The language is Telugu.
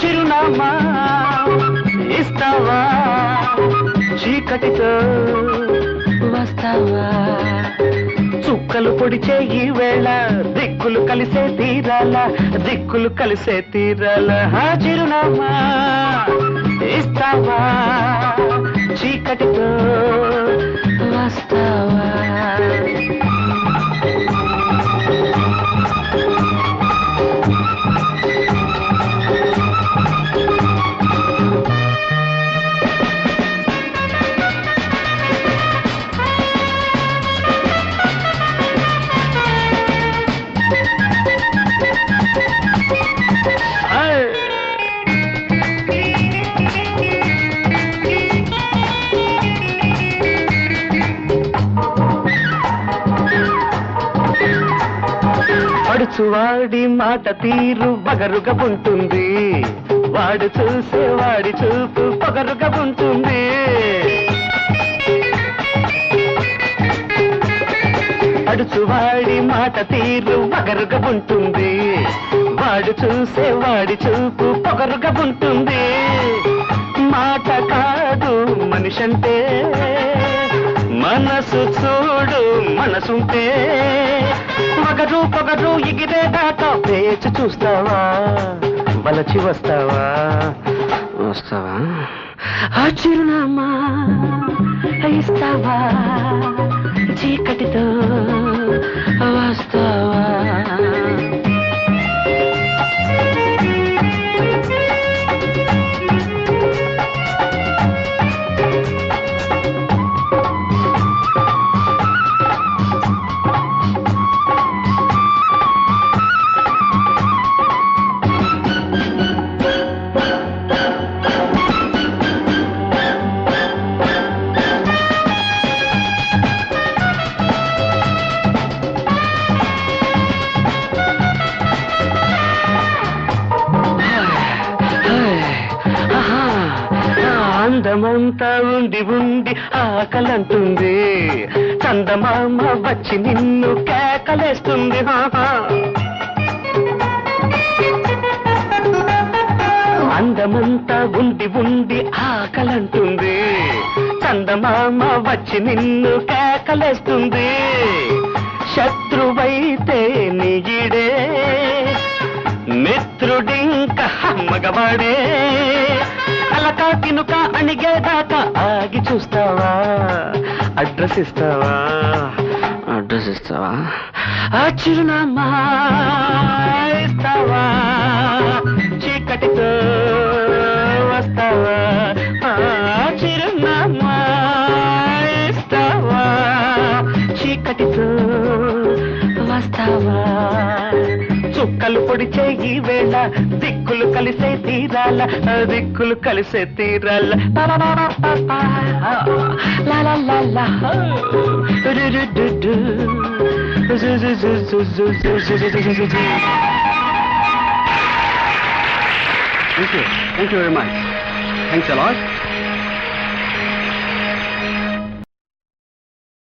చిరునామా ఇస్తావా చీకటితో వస్తావా చుక్కలు పొడిచే ఈ వేళ దిక్కులు కలిసే తీరాల చిరునామా ఇస్తావా చీకటితో వస్తావా వాడి మాట తీరు బగరుగా ఉంటుంది వాడు చూసే వాడి చూపు పొగరుగా ఉంటుంది అడుచువాడి మాట తీరు బగరుగా ఉంటుంది వాడు చూసే వాడి చూపు పొగరుగా ఉంటుంది మాట కాదు మనిషంటే మనసు చూడు మనసుంటే పొగరు ఎగిరేదాకా పేచి చూస్తావా వలచి వస్తావా ఆ చిరునామా ఇస్తావా చీకటితో వస్తావా అందమంతా ఉండి ఆకలంటుంది చందమామ వచ్చి నిన్ను కేకలేస్తుంది అందమంతా ఉండి ఆకలంటుంది చందమామ వచ్చి నిన్ను కేకలేస్తుంది శత్రువైతే నీడే మిత్రుడింక మగవాడే అలకా తినుక అణిగేదాకా ఆగి చూస్తావా అడ్రస్ ఇస్తావా ఆ చిరునామా ఇస్తావా చీకటితో వస్తావా ఆ చిరునామా ఇస్తావా చీకటితో వస్తావా చుక్కలు పొడిచే ఈ వేళ దిక్కులు కలిసే తీరాల Thank you very much. Thanks a lot.